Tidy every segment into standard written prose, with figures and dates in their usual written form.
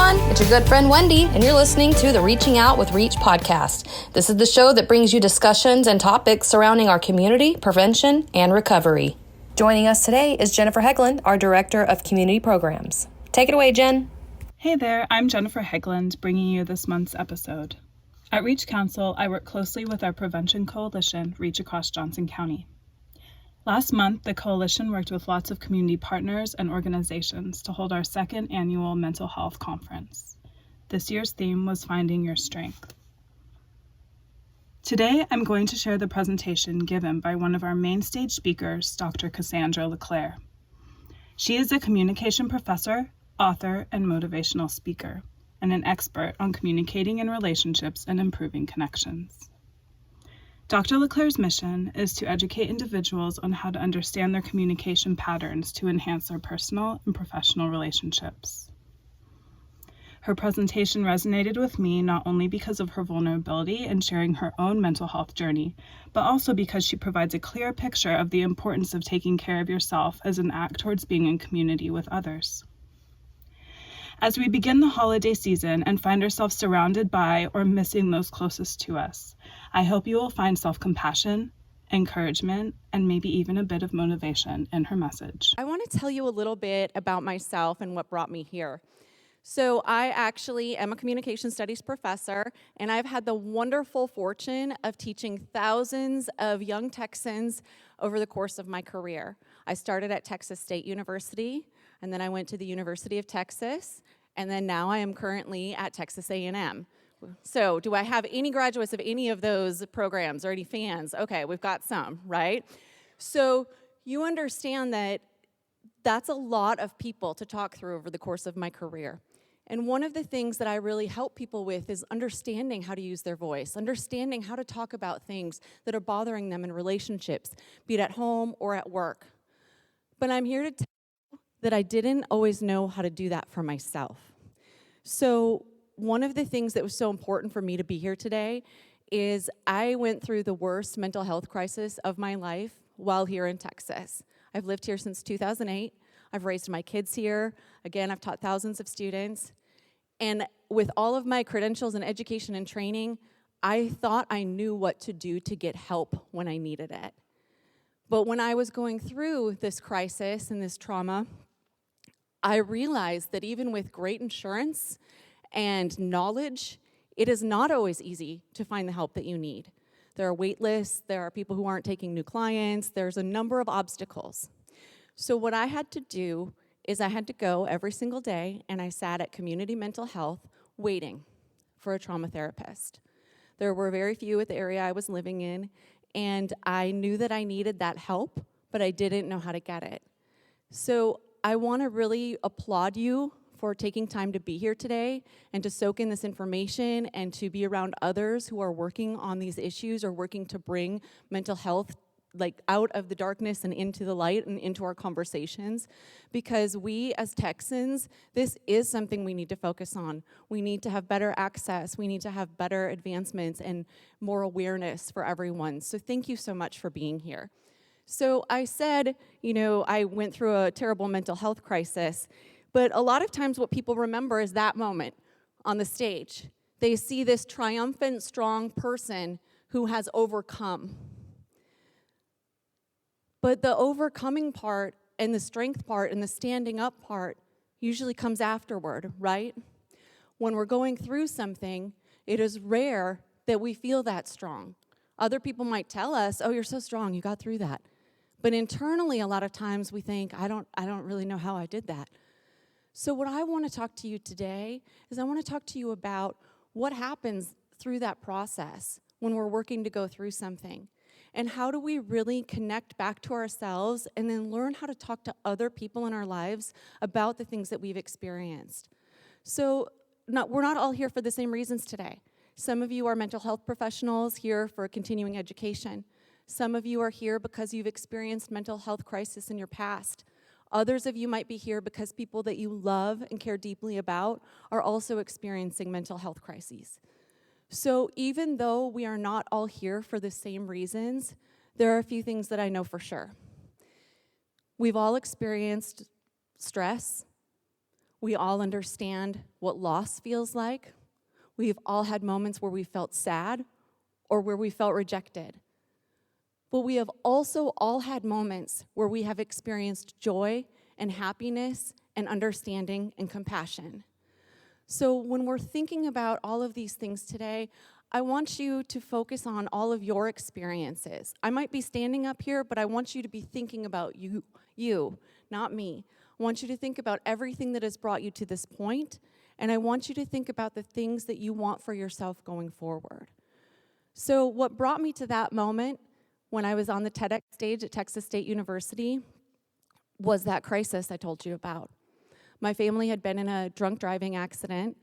everyone. It's your good friend Wendy, and you're listening to the Reaching Out with Reach podcast. This is the show that brings you discussions and topics surrounding our community, prevention, and recovery. Joining us today is Jennifer Hegland, our Director of Community Programs. Take it away, Jen. Hey there, I'm Jennifer Hegland, bringing you this month's episode. At Reach Council, I work closely with our prevention coalition, Reach Across Johnson County. Last month, the coalition worked with lots of community partners and organizations to hold our second annual mental health conference. This year's theme was Finding Your Strength. Today, I'm going to share the presentation given by one of our main stage speakers, Dr. Cassandra LeClair. She is a communication professor, author, and motivational speaker, and an expert on communicating in relationships and improving connections. Dr. LeClair's mission is to educate individuals on how to understand their communication patterns to enhance their personal and professional relationships. Her presentation resonated with me not only because of her vulnerability in sharing her own mental health journey, but also because she provides a clear picture of the importance of taking care of yourself as an act towards being in community with others. As we begin the holiday season and find ourselves surrounded by or missing those closest to us, I hope you will find self-compassion, encouragement, and maybe even a bit of motivation in her message. I want to tell you a little bit about myself and what brought me here. So I actually am a communication studies professor, and I've had the wonderful fortune of teaching thousands of young Texans over the course of my career. I started at Texas State University, and then I went to the University of Texas, and then now I am currently at Texas A&M. So do I have any graduates of any of those programs or any fans? Okay, we've got some, right? So you understand that that's a lot of people to talk through over the course of my career. And one of the things that I really help people with is understanding how to use their voice, understanding how to talk about things that are bothering them in relationships, be it at home or at work. But I'm here to tell you that I didn't always know how to do that for myself. So one of the things that was so important for me to be here today is I went through the worst mental health crisis of my life while here in Texas. I've lived here since 2008. I've raised my kids here. Again, I've taught thousands of students. And with all of my credentials and education and training, I thought I knew what to do to get help when I needed it. But when I was going through this crisis and this trauma, I realized that even with great insurance and knowledge, it is not always easy to find the help that you need. There are wait lists, there are people who aren't taking new clients, there's a number of obstacles. So what I had to do is I had to go every single day, and I sat at community mental health waiting for a trauma therapist. There were very few at the area I was living in, and I knew that I needed that help, but I didn't know how to get it. So I want to really applaud you for taking time to be here today and to soak in this information and to be around others who are working on these issues or working to bring mental health out of the darkness and into the light and into our conversations, because we as Texans, this is something we need to focus on. We need to have better access. We need to have better advancements and more awareness for everyone. So thank you so much for being here. So I said, I went through a terrible mental health crisis, but a lot of times what people remember is that moment on the stage. They see this triumphant, strong person who has overcome. But the overcoming part and the strength part and the standing up part usually comes afterward, right? When we're going through something, it is rare that we feel that strong. Other people might tell us, oh, you're so strong, you got through that. But internally, a lot of times we think, I don't really know how I did that. So what I want to talk to you today is I want to talk to you about what happens through that process when we're working to go through something. And how do we really connect back to ourselves and then learn how to talk to other people in our lives about the things that we've experienced. So we're not all here for the same reasons today. Some of you are mental health professionals here for continuing education. Some of you are here because you've experienced mental health crisis in your past. Others of you might be here because people that you love and care deeply about are also experiencing mental health crises. So even though we are not all here for the same reasons, there are a few things that I know for sure. We've all experienced stress. We all understand what loss feels like. We've all had moments where we felt sad or where we felt rejected. But we have also all had moments where we have experienced joy and happiness and understanding and compassion. So when we're thinking about all of these things today, I want you to focus on all of your experiences. I might be standing up here, but I want you to be thinking about you, not me. I want you to think about everything that has brought you to this point, and I want you to think about the things that you want for yourself going forward. So what brought me to that moment when I was on the TEDx stage at Texas State University was that crisis I told you about. My family had been in a drunk driving accident,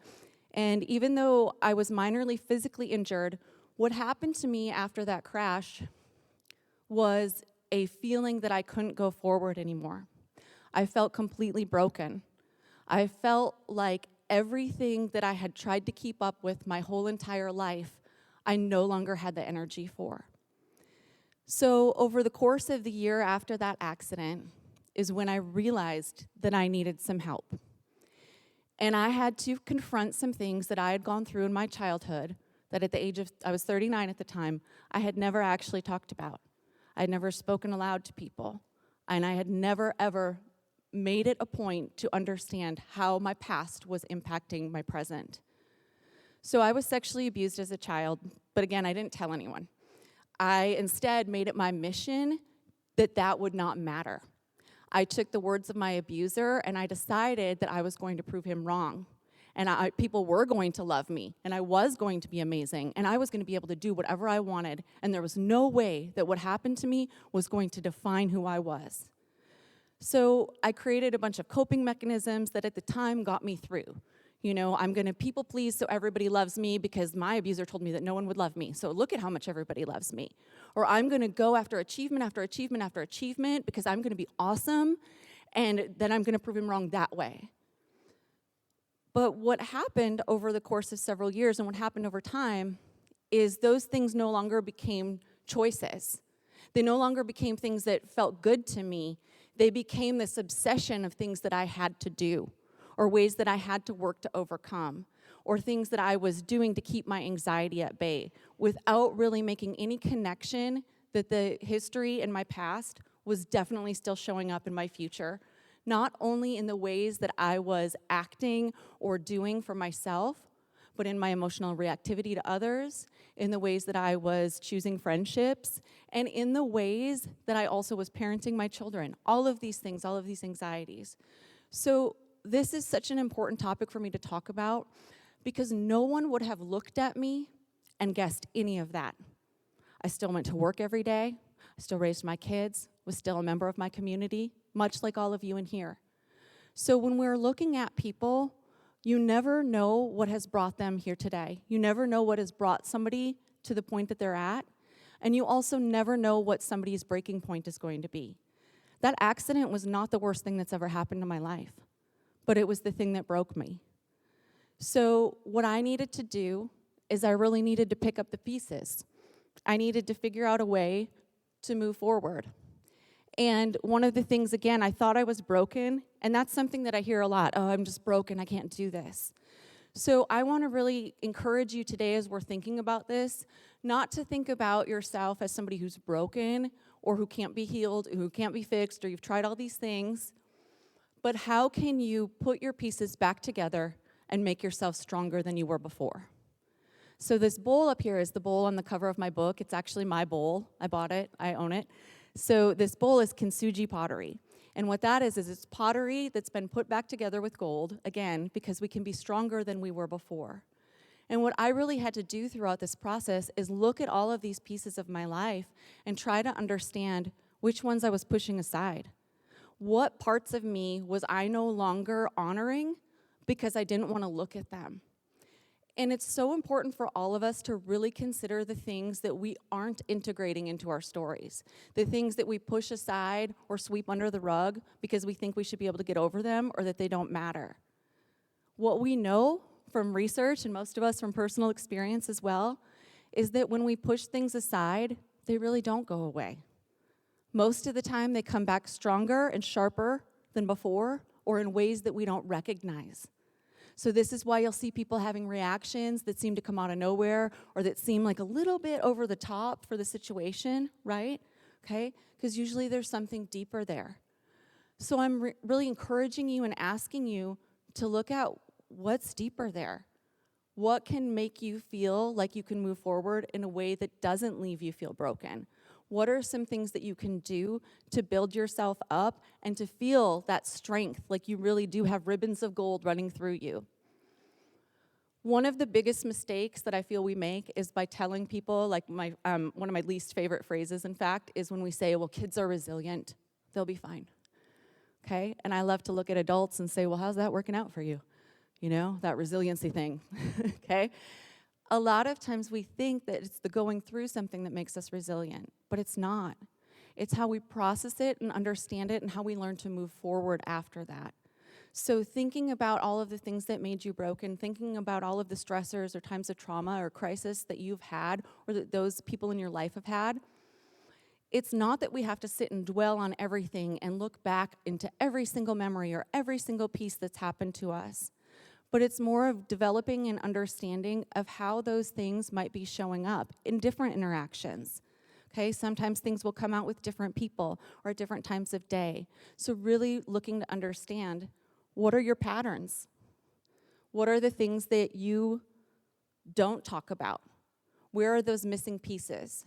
and even though I was minorly physically injured, what happened to me after that crash was a feeling that I couldn't go forward anymore. I felt completely broken. I felt like everything that I had tried to keep up with my whole entire life, I no longer had the energy for. So over the course of the year after that accident is when I realized that I needed some help. And I had to confront some things that I had gone through in my childhood that at the age of, I was 39 at the time, I had never actually talked about. I had never spoken aloud to people. And I had never, ever made it a point to understand how my past was impacting my present. So I was sexually abused as a child, but again, I didn't tell anyone. I instead made it my mission that that would not matter. I took the words of my abuser and I decided that I was going to prove him wrong. And people were going to love me, and I was going to be amazing, and I was going to be able to do whatever I wanted, and there was no way that what happened to me was going to define who I was. So I created a bunch of coping mechanisms that at the time got me through. You know, I'm going to people please so everybody loves me because my abuser told me that no one would love me. So look at how much everybody loves me. Or I'm going to go after achievement after achievement after achievement because I'm going to be awesome, and then I'm going to prove him wrong that way. But what happened over the course of several years and what happened over time is those things no longer became choices. They no longer became things that felt good to me. They became this obsession of things that I had to do, or ways that I had to work to overcome, or things that I was doing to keep my anxiety at bay, without really making any connection that the history in my past was definitely still showing up in my future, not only in the ways that I was acting or doing for myself, but in my emotional reactivity to others, in the ways that I was choosing friendships, and in the ways that I also was parenting my children. All of these things, all of these anxieties. So this is such an important topic for me to talk about because no one would have looked at me and guessed any of that. I still went to work every day. I still raised my kids, was still a member of my community, much like all of you in here. So when we're looking at people, you never know what has brought them here today. You never know what has brought somebody to the point that they're at, and you also never know what somebody's breaking point is going to be. That accident was not the worst thing that's ever happened to my life, but it was the thing that broke me. So what I needed to do is I really needed to pick up the pieces. I needed to figure out a way to move forward. And one of the things, again, I thought I was broken, and that's something that I hear a lot. Oh, I'm just broken, I can't do this. So I want to really encourage you today as we're thinking about this, not to think about yourself as somebody who's broken or who can't be healed, who can't be fixed, or you've tried all these things, but how can you put your pieces back together and make yourself stronger than you were before? So this bowl up here is the bowl on the cover of my book. It's actually my bowl. I bought it. I own it. So this bowl is kintsugi pottery. And what that is it's pottery that's been put back together with gold, again, because we can be stronger than we were before. And what I really had to do throughout this process is look at all of these pieces of my life and try to understand which ones I was pushing aside. What parts of me was I no longer honoring because I didn't want to look at them? And it's so important for all of us to really consider the things that we aren't integrating into our stories, the things that we push aside or sweep under the rug because we think we should be able to get over them or that they don't matter. What we know from research, and most of us from personal experience as well, is that when we push things aside, they really don't go away. Most of the time, they come back stronger and sharper than before, or in ways that we don't recognize. So this is why you'll see people having reactions that seem to come out of nowhere or that seem like a little bit over the top for the situation, right? Okay? Because usually there's something deeper there. So I'm really encouraging you and asking you to look at what's deeper there. What can make you feel like you can move forward in a way that doesn't leave you feel broken? What are some things that you can do to build yourself up and to feel that strength, like you really do have ribbons of gold running through you? One of the biggest mistakes that I feel we make is by telling people, like one of my least favorite phrases, in fact, is when we say, well, kids are resilient. They'll be fine. Okay? And I love to look at adults and say, well, how's that working out for you? You know, that resiliency thing. Okay? A lot of times we think that it's the going through something that makes us resilient, but it's not. It's how we process it and understand it and how we learn to move forward after that. So thinking about all of the things that made you broken, thinking about all of the stressors or times of trauma or crisis that you've had or that those people in your life have had, it's not that we have to sit and dwell on everything and look back into every single memory or every single piece that's happened to us. But it's more of developing an understanding of how those things might be showing up in different interactions. Okay, sometimes things will come out with different people or at different times of day. So really looking to understand, what are your patterns? What are the things that you don't talk about? Where are those missing pieces?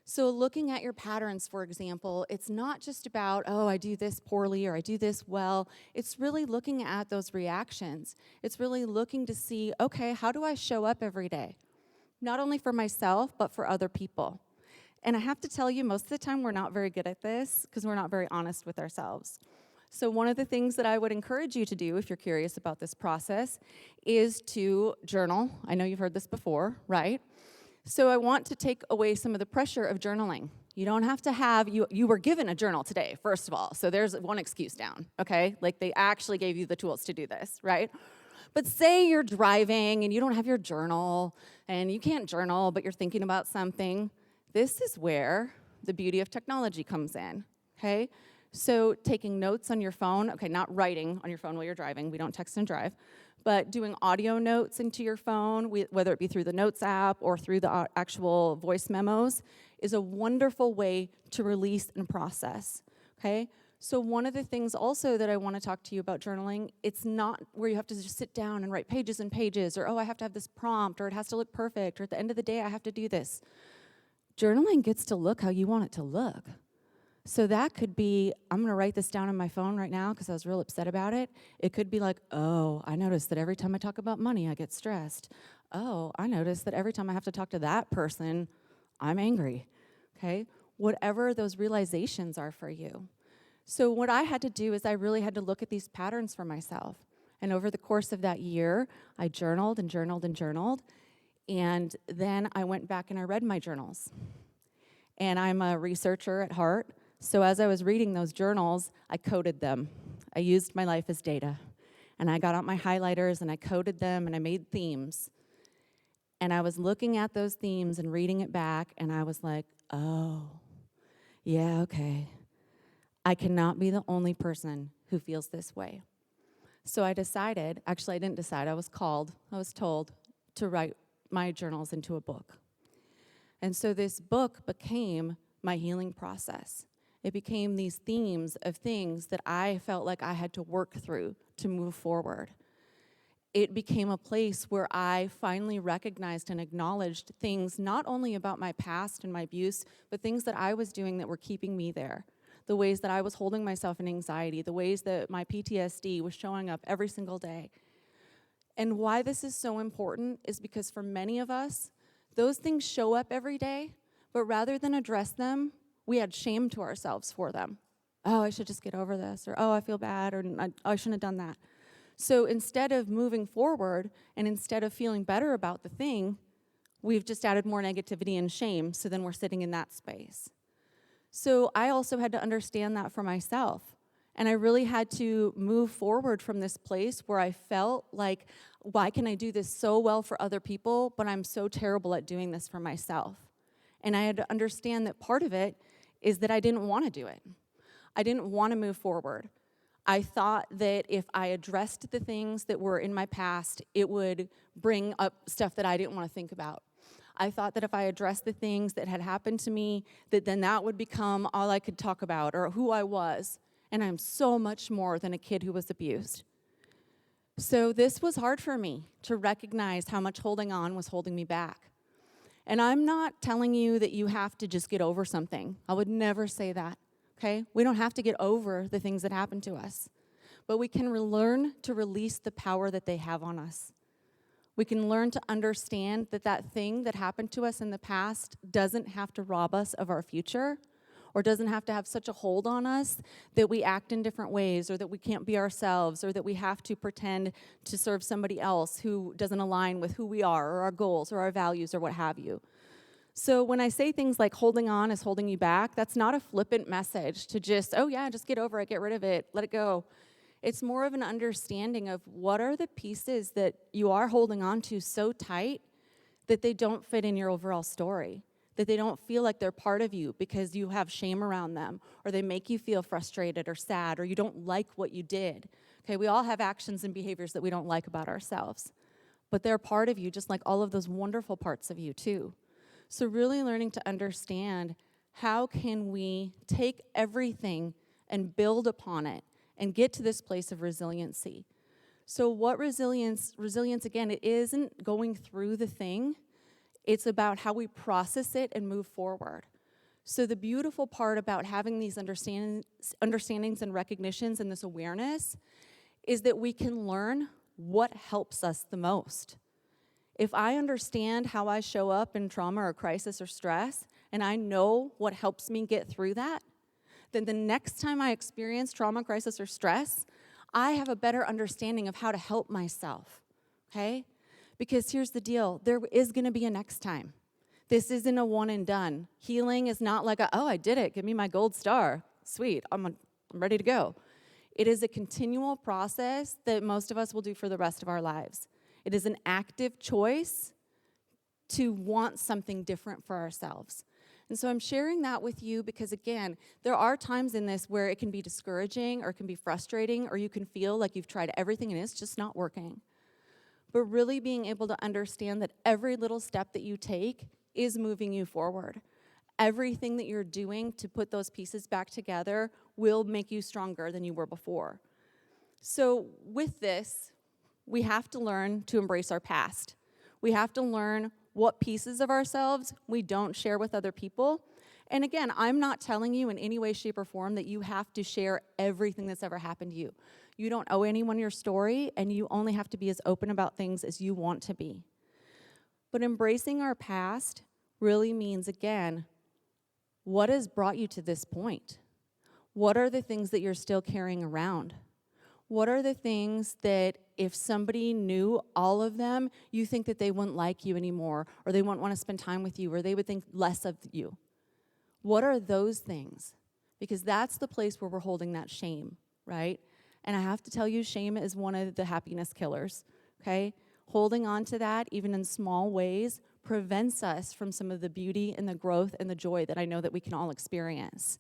So looking at your patterns, for example, it's not just about, oh, I do this poorly or I do this well. It's really looking at those reactions. It's really looking to see, okay, how do I show up every day? Not only for myself, but for other people. And I have to tell you, most of the time we're not very good at this because we're not very honest with ourselves. So one of the things that I would encourage you to do, if you're curious about this process, is to journal. I know you've heard this before, right? So I want to take away some of the pressure of journaling. You don't have to have, you were given a journal today, first of all. So there's one excuse down, okay? Like they actually gave you the tools to do this, right? But say you're driving and you don't have your journal and you can't journal, but you're thinking about something. This is where the beauty of technology comes in, okay? So taking notes on your phone, okay, not writing on your phone while you're driving. We don't text and drive. But doing audio notes into your phone, whether it be through the Notes app or through the actual voice memos, is a wonderful way to release and process, okay? So one of the things also that I want to talk to you about journaling, it's not where you have to just sit down and write pages and pages, or, oh, I have to have this prompt, or it has to look perfect, or at the end of the day, I have to do this. Journaling gets to look how you want it to look. So that could be, I'm going to write this down on my phone right now because I was real upset about it. It could be like, oh, I noticed that every time I talk about money, I get stressed. Oh, I noticed that every time I have to talk to that person, I'm angry, okay? Whatever those realizations are for you. So what I had to do is I really had to look at these patterns for myself. And over the course of that year, I journaled and journaled and journaled. And then I went back and I read my journals. And I'm a researcher at heart. So as I was reading those journals, I coded them. I used my life as data. And I got out my highlighters and I coded them and I made themes. And I was looking at those themes and reading it back and I was like, oh, yeah, okay. I cannot be the only person who feels this way. So I decided, actually I didn't decide, I was told to write my journals into a book. And so this book became my healing process. It became these themes of things that I felt like I had to work through to move forward. It became a place where I finally recognized and acknowledged things not only about my past and my abuse, but things that I was doing that were keeping me there. The ways that I was holding myself in anxiety, the ways that my PTSD was showing up every single day. And why this is so important is because for many of us, those things show up every day, but rather than address them, we add shame to ourselves for them. Oh, I should just get over this, or oh, I feel bad, or I shouldn't have done that. So instead of moving forward, and instead of feeling better about the thing, we've just added more negativity and shame, so then we're sitting in that space. So I also had to understand that for myself. And I really had to move forward from this place where I felt like, why can I do this so well for other people, but I'm so terrible at doing this for myself? And I had to understand that part of it is that I didn't want to do it. I didn't want to move forward. I thought that if I addressed the things that were in my past, it would bring up stuff that I didn't want to think about. I thought that if I addressed the things that had happened to me, that then that would become all I could talk about or who I was. And I'm so much more than a kid who was abused. So this was hard for me to recognize how much holding on was holding me back. And I'm not telling you that you have to just get over something. I would never say that, okay? We don't have to get over the things that happened to us. But we can learn to release the power that they have on us. We can learn to understand that that thing that happened to us in the past doesn't have to rob us of our future, or doesn't have to have such a hold on us that we act in different ways, or that we can't be ourselves, or that we have to pretend to serve somebody else who doesn't align with who we are, or our goals, or our values, or what have you. So when I say things like holding on is holding you back, that's not a flippant message to just, oh yeah, just get over it, get rid of it, let it go. It's more of an understanding of what are the pieces that you are holding on to so tight that they don't fit in your overall story, that they don't feel like they're part of you because you have shame around them, or they make you feel frustrated or sad, or you don't like what you did. Okay, we all have actions and behaviors that we don't like about ourselves, but they're part of you just like all of those wonderful parts of you too. So really learning to understand how can we take everything and build upon it and get to this place of resiliency. So what resilience again, it isn't going through the thing. It's about how we process it and move forward. So the beautiful part about having these understandings and recognitions and this awareness is that we can learn what helps us the most. If I understand how I show up in trauma or crisis or stress, and I know what helps me get through that, then the next time I experience trauma, crisis, or stress, I have a better understanding of how to help myself, okay? Because here's the deal, there is gonna be a next time. This isn't a one and done. Healing is not like, oh, I did it, give me my gold star. Sweet, I'm ready to go. It is a continual process that most of us will do for the rest of our lives. It is an active choice to want something different for ourselves. And so I'm sharing that with you because, again, there are times in this where it can be discouraging or it can be frustrating, or you can feel like you've tried everything and it's just not working. But really being able to understand that every little step that you take is moving you forward. Everything that you're doing to put those pieces back together will make you stronger than you were before. So with this, we have to learn to embrace our past. We have to learn what pieces of ourselves we don't share with other people. And again, I'm not telling you in any way, shape, or form that you have to share everything that's ever happened to you. You don't owe anyone your story, and you only have to be as open about things as you want to be. But embracing our past really means, again, what has brought you to this point? What are the things that you're still carrying around? What are the things that if somebody knew all of them, you think that they wouldn't like you anymore, or they wouldn't want to spend time with you, or they would think less of you? What are those things? Because that's the place where we're holding that shame, right? And I have to tell you, shame is one of the happiness killers, okay? Holding on to that, even in small ways, prevents us from some of the beauty and the growth and the joy that I know that we can all experience.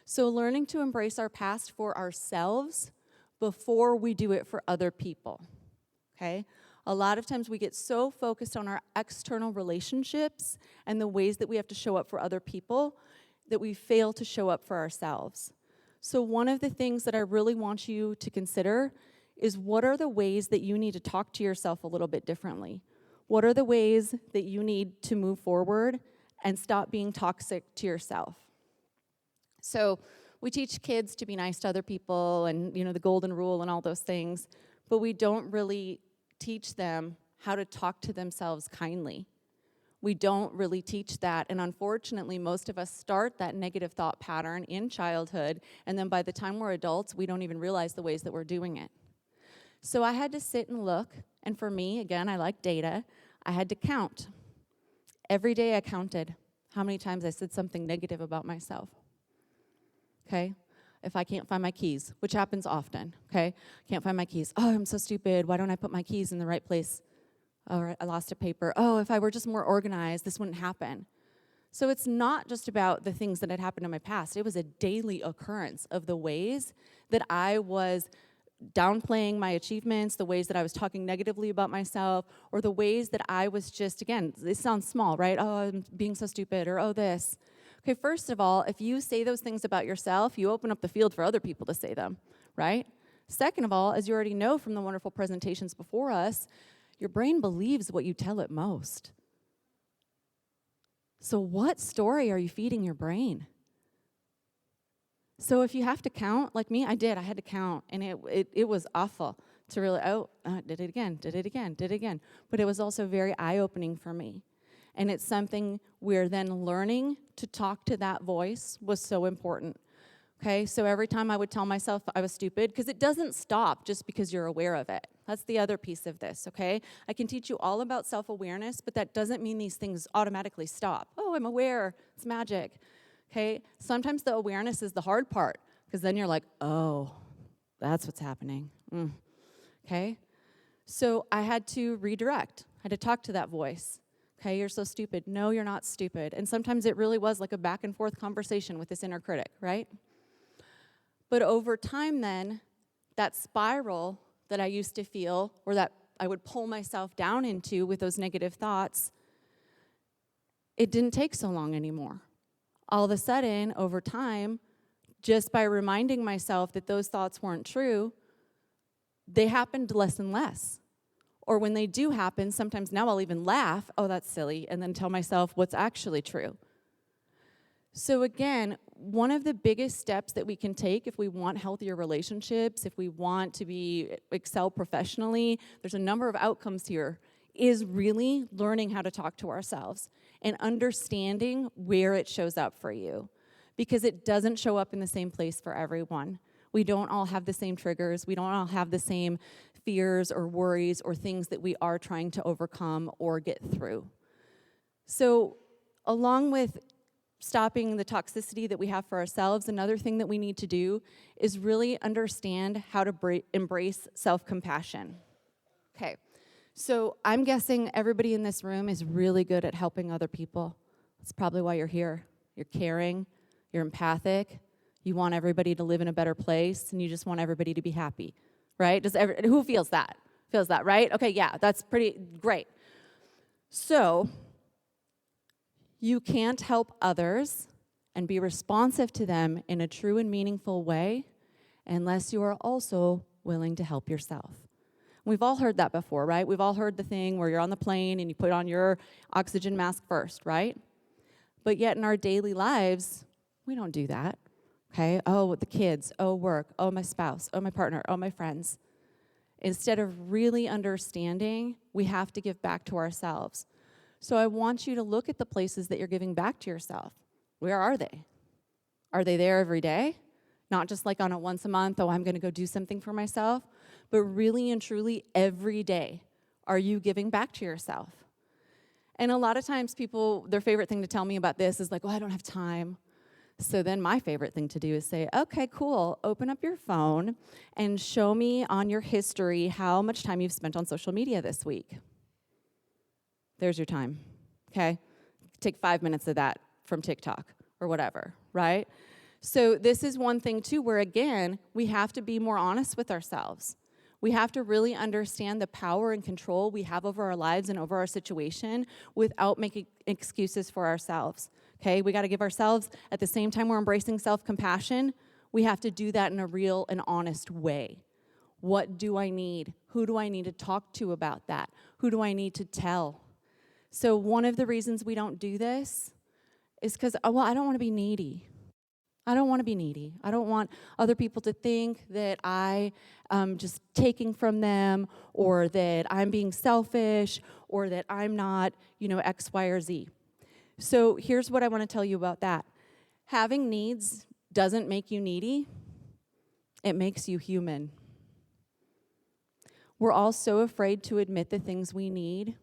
So learning to embrace our past for ourselves before we do it for other people, okay? A lot of times we get so focused on our external relationships and the ways that we have to show up for other people that we fail to show up for ourselves. So one of the things that I really want you to consider is, what are the ways that you need to talk to yourself a little bit differently? What are the ways that you need to move forward and stop being toxic to yourself? So we teach kids to be nice to other people and, the golden rule and all those things, but we don't really teach them how to talk to themselves kindly. We don't really teach that, and unfortunately, most of us start that negative thought pattern in childhood, and then by the time we're adults, we don't even realize the ways that we're doing it. So I had to sit and look, and for me, again, I like data, I had to count. Every day I counted how many times I said something negative about myself. Okay? If I can't find my keys, which happens often, okay? Can't find my keys. Oh, I'm so stupid. Why don't I put my keys in the right place? Oh, I lost a paper. Oh, if I were just more organized, this wouldn't happen. So it's not just about the things that had happened in my past. It was a daily occurrence of the ways that I was downplaying my achievements, the ways that I was talking negatively about myself, or the ways that I was just, again, this sounds small, right? Oh, I'm being so stupid, or oh, this. Okay, first of all, if you say those things about yourself, you open up the field for other people to say them, right? Second of all, as you already know from the wonderful presentations before us, your brain believes what you tell it most. So what story are you feeding your brain? So if you have to count, like me, I had to count, and it was awful to really, did it again. But it was also very eye-opening for me. And it's something where then learning to talk to that voice was so important. Okay, so every time I would tell myself I was stupid, because it doesn't stop just because you're aware of it. That's the other piece of this, okay? I can teach you all about self-awareness, but that doesn't mean these things automatically stop. Oh, I'm aware, it's magic. Okay, sometimes the awareness is the hard part, because then you're like, oh, that's what's happening. Okay, so I had to redirect. I had to talk to that voice. Okay, you're so stupid. No, you're not stupid. And sometimes it really was like a back and forth conversation with this inner critic, right? But over time then, that spiral that I used to feel, or that I would pull myself down into with those negative thoughts, it didn't take so long anymore. All of a sudden, over time, just by reminding myself that those thoughts weren't true, they happened less and less. Or when they do happen, sometimes now I'll even laugh, oh, that's silly, and then tell myself what's actually true. So again, one of the biggest steps that we can take if we want healthier relationships, if we want to excel professionally, there's a number of outcomes here, is really learning how to talk to ourselves and understanding where it shows up for you. Because it doesn't show up in the same place for everyone. We don't all have the same triggers. We don't all have the same fears or worries or things that we are trying to overcome or get through. So along with stopping the toxicity that we have for ourselves, another thing that we need to do is really understand how to embrace self-compassion. Okay, so I'm guessing everybody in this room is really good at helping other people. That's probably why you're here. You're caring, you're empathic, you want everybody to live in a better place, and you just want everybody to be happy, right? Who feels that? Feels that, right? Okay, yeah, that's pretty great. So you can't help others and be responsive to them in a true and meaningful way unless you are also willing to help yourself. We've all heard that before, right? We've all heard the thing where you're on the plane and you put on your oxygen mask first, right? But yet in our daily lives, we don't do that, okay? Oh, the kids, oh, work, oh, my spouse, oh, my partner, oh, my friends. Instead of really understanding, we have to give back to ourselves. So I want you to look at the places that you're giving back to yourself. Where are they? Are they there every day? Not just like on a once a month, oh, I'm going to go do something for myself, but really and truly every day, are you giving back to yourself? And a lot of times people, their favorite thing to tell me about this is like, oh, I don't have time. So then my favorite thing to do is say, okay, cool, open up your phone and show me on your history how much time you've spent on social media this week. There's your time, okay? Take 5 minutes of that from TikTok or whatever, right? So this is one thing, too, where, again, we have to be more honest with ourselves. We have to really understand the power and control we have over our lives and over our situation without making excuses for ourselves, okay? We got to give ourselves, at the same time we're embracing self-compassion, we have to do that in a real and honest way. What do I need? Who do I need to talk to about that? Who do I need to tell? So one of the reasons we don't do this is because, I don't want to be needy. I don't want to be needy. I don't want other people to think that I am just taking from them or that I'm being selfish or that I'm not, X, Y, or Z. So here's what I want to tell you about that. Having needs doesn't make you needy. It makes you human. We're all so afraid to admit the things we need.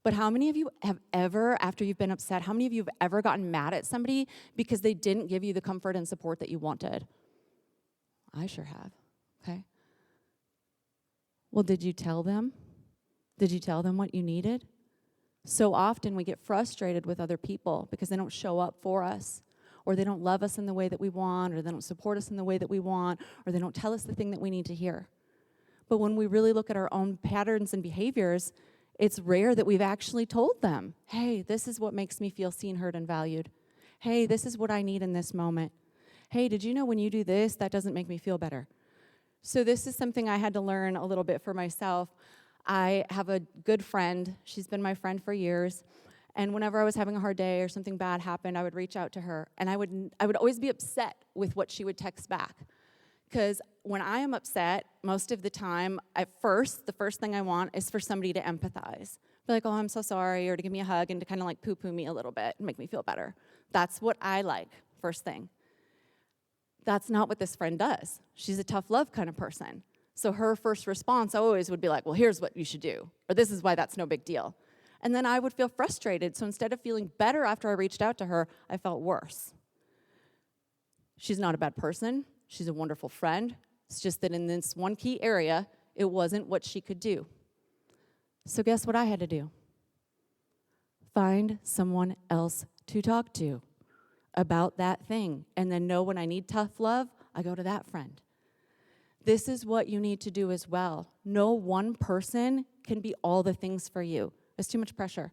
But how many of you have ever, after you've been upset, how many of you have ever gotten mad at somebody because they didn't give you the comfort and support that you wanted? I sure have, okay? Well, did you tell them? Did you tell them what you needed? So often we get frustrated with other people because they don't show up for us, or they don't love us in the way that we want, or they don't support us in the way that we want, or they don't tell us the thing that we need to hear. But when we really look at our own patterns and behaviors, it's rare that we've actually told them, hey, this is what makes me feel seen, heard, and valued. Hey, this is what I need in this moment. Hey, did you know when you do this, that doesn't make me feel better? So this is something I had to learn a little bit for myself. I have a good friend. She's been my friend for years. And whenever I was having a hard day or something bad happened, I would reach out to her. And I would always be upset with what she would text back. Because when I am upset, most of the time, the first thing I want is for somebody to empathize. Be like, oh, I'm so sorry, or to give me a hug and to kind of like poo-poo me a little bit and make me feel better. That's what I like, first thing. That's not what this friend does. She's a tough love kind of person. So her first response always would be like, well, here's what you should do, or this is why that's no big deal. And then I would feel frustrated. So instead of feeling better after I reached out to her, I felt worse. She's not a bad person. She's a wonderful friend. It's just that in this one key area, it wasn't what she could do. So guess what I had to do? Find someone else to talk to about that thing. And then know when I need tough love, I go to that friend. This is what you need to do as well. No one person can be all the things for you. It's too much pressure,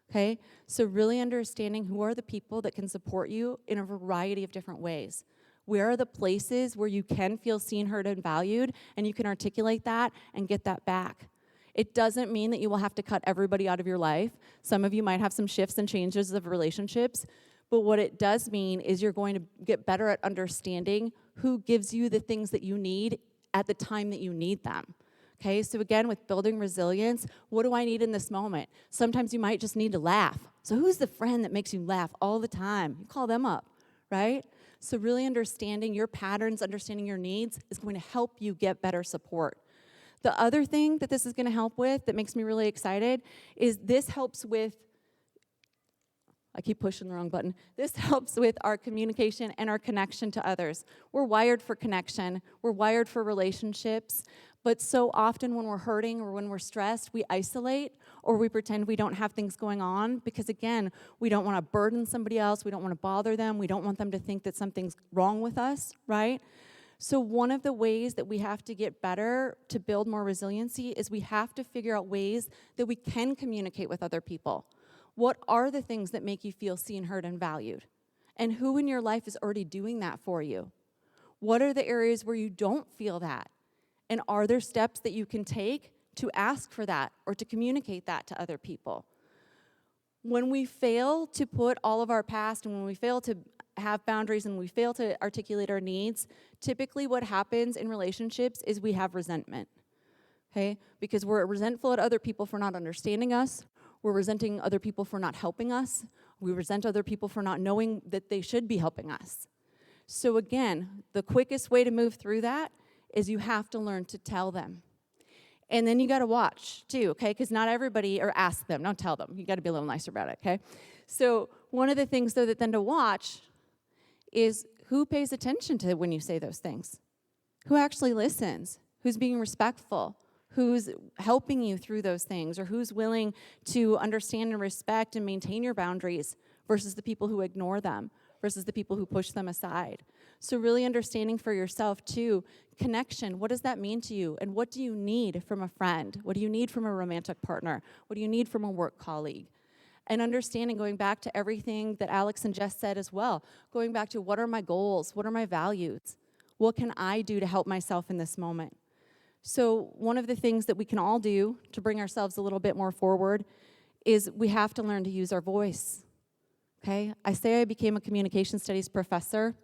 okay? So really understanding who are the people that can support you in a variety of different ways. Where are the places where you can feel seen, heard, and valued, and you can articulate that and get that back. It doesn't mean that you will have to cut everybody out of your life. Some of you might have some shifts and changes of relationships, but what it does mean is you're going to get better at understanding who gives you the things that you need at the time that you need them. Okay, so again, with building resilience, what do I need in this moment? Sometimes you might just need to laugh. So who's the friend that makes you laugh all the time? You call them up, right? So really understanding your patterns, understanding your needs is going to help you get better support. The other thing that this is going to help with that makes me really excited is this helps with, I keep pushing the wrong button. This helps with our communication and our connection to others. We're wired for connection. We're wired for relationships. But so often when we're hurting or when we're stressed, we isolate or we pretend we don't have things going on because, again, we don't want to burden somebody else. We don't want to bother them. We don't want them to think that something's wrong with us, right? So one of the ways that we have to get better to build more resiliency is we have to figure out ways that we can communicate with other people. What are the things that make you feel seen, heard, and valued? And who in your life is already doing that for you? What are the areas where you don't feel that? And are there steps that you can take to ask for that or to communicate that to other people? When we fail to put all of our past and when we fail to have boundaries and we fail to articulate our needs, typically what happens in relationships is we have resentment, okay? Because we're resentful at other people for not understanding us. We're resenting other people for not helping us. We resent other people for not knowing that they should be helping us. So again, the quickest way to move through that is you have to learn to tell them. And then you got to watch, too, okay? Because not everybody, or ask them, don't tell them. You got to be a little nicer about it, okay? So one of the things, though, that then to watch is who pays attention to when you say those things? Who actually listens? Who's being respectful? Who's helping you through those things? Or who's willing to understand and respect and maintain your boundaries versus the people who ignore them, versus the people who push them aside? So really understanding for yourself, too, connection. What does that mean to you? And what do you need from a friend? What do you need from a romantic partner? What do you need from a work colleague? And understanding, going back to everything that Alex and Jess said as well, going back to what are my goals? What are my values? What can I do to help myself in this moment? So one of the things that we can all do to bring ourselves a little bit more forward is we have to learn to use our voice, okay? I say I became a communication studies professor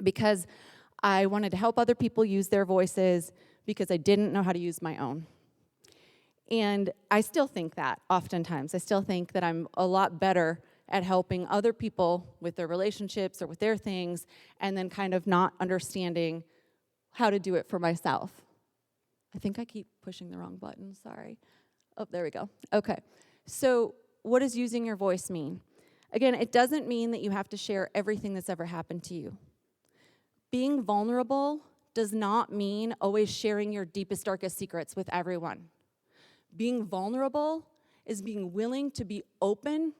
because I wanted to help other people use their voices because I didn't know how to use my own. And I still think that oftentimes. I still think that I'm a lot better at helping other people with their relationships or with their things and then kind of not understanding how to do it for myself. I think I keep pushing the wrong button, sorry. Oh, there we go. Okay. So what does using your voice mean? Again, it doesn't mean that you have to share everything that's ever happened to you. Being vulnerable does not mean always sharing your deepest, darkest secrets with everyone. Being vulnerable is being willing to be open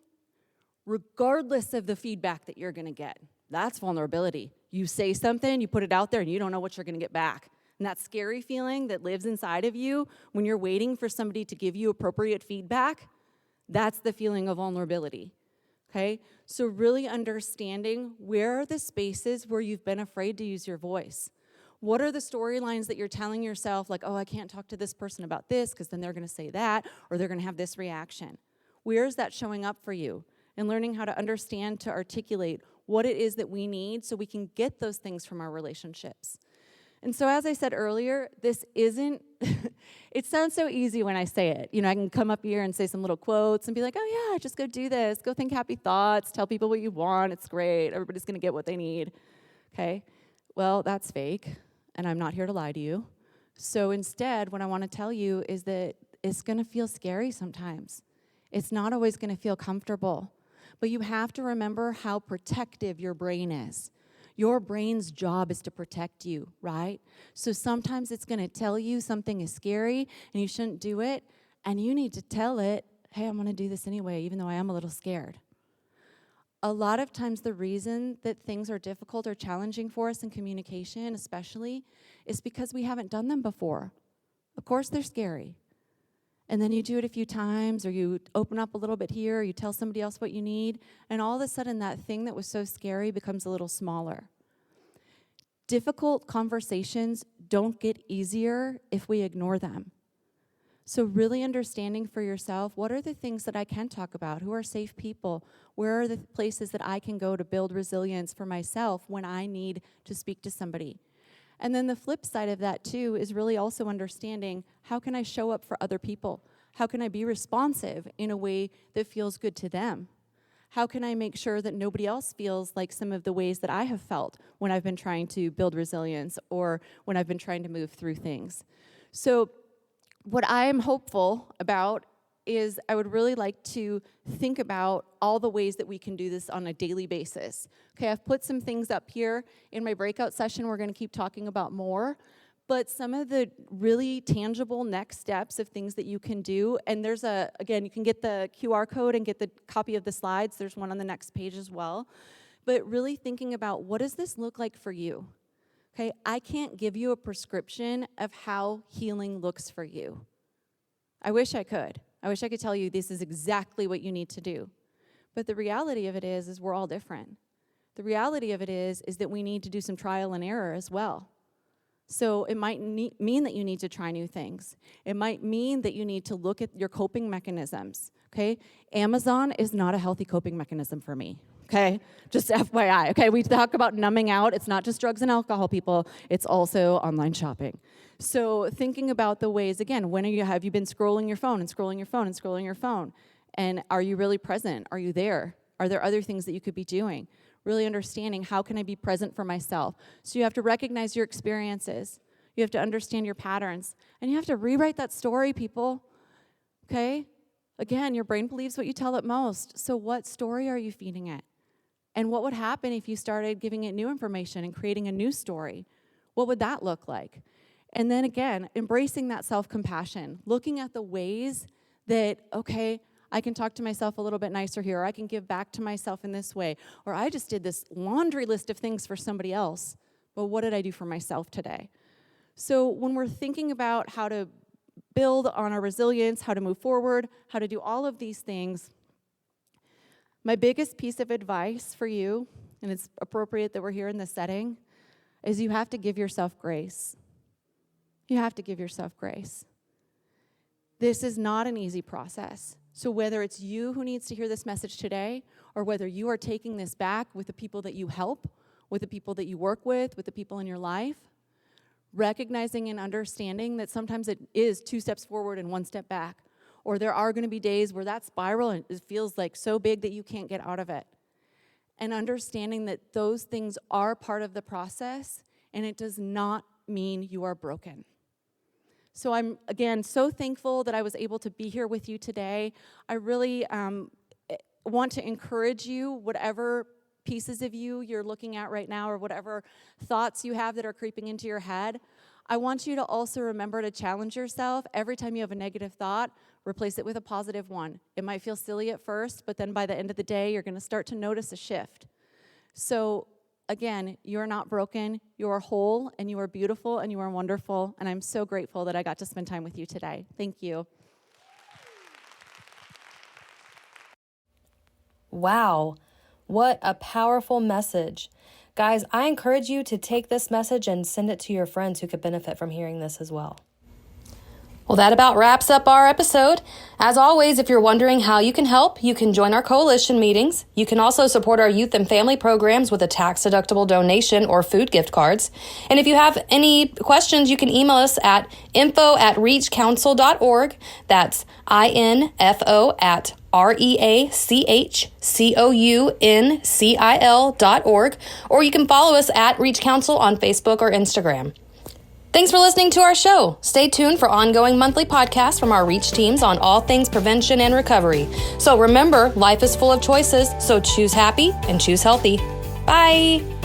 regardless of the feedback that you're going to get. That's vulnerability. You say something, you put it out there, and you don't know what you're going to get back. And that scary feeling that lives inside of you when you're waiting for somebody to give you appropriate feedback, that's the feeling of vulnerability. Okay? So really understanding where are the spaces where you've been afraid to use your voice. What are the storylines that you're telling yourself, like, oh, I can't talk to this person about this because then they're going to say that, or they're going to have this reaction. Where is that showing up for you? And learning how to understand, to articulate what it is that we need so we can get those things from our relationships. And so as I said earlier, this isn't, it sounds so easy when I say it. You know, I can come up here and say some little quotes and be like, oh yeah, just go do this. Go think happy thoughts. Tell people what you want. It's great. Everybody's going to get what they need. Okay? Well, that's fake, and I'm not here to lie to you. So instead, what I want to tell you is that it's going to feel scary sometimes. It's not always going to feel comfortable. But you have to remember how protective your brain is. Your brain's job is to protect you, right? So sometimes it's going to tell you something is scary and you shouldn't do it, and you need to tell it, hey, I'm going to do this anyway, even though I am a little scared. A lot of times the reason that things are difficult or challenging for us in communication especially is because we haven't done them before. Of course they're scary. And then you do it a few times, or you open up a little bit here, or you tell somebody else what you need, and all of a sudden that thing that was so scary becomes a little smaller. Difficult conversations don't get easier if we ignore them. So really understanding for yourself, what are the things that I can talk about? Who are safe people? Where are the places that I can go to build resilience for myself when I need to speak to somebody? And then the flip side of that, too, is really also understanding, how can I show up for other people? How can I be responsive in a way that feels good to them? How can I make sure that nobody else feels like some of the ways that I have felt when I've been trying to build resilience or when I've been trying to move through things? So what I am hopeful about is I would really like to think about all the ways that we can do this on a daily basis. Okay, I've put some things up here. In my breakout session, we're going to keep talking about more. But some of the really tangible next steps of things that you can do, and there's again, you can get the QR code and get the copy of the slides. There's one on the next page as well. But really thinking about, what does this look like for you? Okay, I can't give you a prescription of how healing looks for you. I wish I could. I wish I could tell you this is exactly what you need to do. But the reality of it is we're all different. The reality of it is that we need to do some trial and error as well. So it might mean that you need to try new things. It might mean that you need to look at your coping mechanisms, okay? Amazon is not a healthy coping mechanism for me, okay? Just FYI, okay? We talk about numbing out. It's not just drugs and alcohol, people. It's also online shopping. So thinking about the ways, again, have you been scrolling your phone and scrolling your phone and scrolling your phone? And are you really present? Are you there? Are there other things that you could be doing? Really understanding, how can I be present for myself? So you have to recognize your experiences. You have to understand your patterns. And you have to rewrite that story, people. Okay? Again, your brain believes what you tell it most. So what story are you feeding it? And what would happen if you started giving it new information and creating a new story? What would that look like? And then again, embracing that self-compassion, looking at the ways that, okay, I can talk to myself a little bit nicer here, or I can give back to myself in this way, or I just did this laundry list of things for somebody else, but what did I do for myself today? So when we're thinking about how to build on our resilience, how to move forward, how to do all of these things, my biggest piece of advice for you, and it's appropriate that we're here in this setting, is you have to give yourself grace. You have to give yourself grace. This is not an easy process. So whether it's you who needs to hear this message today, or whether you are taking this back with the people that you help, with the people that you work with the people in your life, recognizing and understanding that sometimes it is 2 steps forward and 1 step back, or there are going to be days where that spiral and it feels like so big that you can't get out of it. And understanding that those things are part of the process, and it does not mean you are broken. So I'm, again, so thankful that I was able to be here with you today. I really want to encourage you, whatever pieces of you're looking at right now, or whatever thoughts you have that are creeping into your head, I want you to also remember to challenge yourself every time you have a negative thought. replace it with a positive one. It might feel silly at first, but then by the end of the day, you're going to start to notice a shift. So again, you're not broken, you are whole, and you are beautiful, and you are wonderful, and I'm so grateful that I got to spend time with you today. Thank you. Wow, what a powerful message. Guys, I encourage you to take this message and send it to your friends who could benefit from hearing this as well. Well, that about wraps up our episode. As always, if you're wondering how you can help, you can join our coalition meetings. You can also support our youth and family programs with a tax-deductible donation or food gift cards. And if you have any questions, you can email us at info@reachcouncil.org. That's info@reachcouncil.org. Or you can follow us at Reach Council on Facebook or Instagram. Thanks for listening to our show. Stay tuned for ongoing monthly podcasts from our Reach teams on all things prevention and recovery. So remember, life is full of choices, so choose happy and choose healthy. Bye.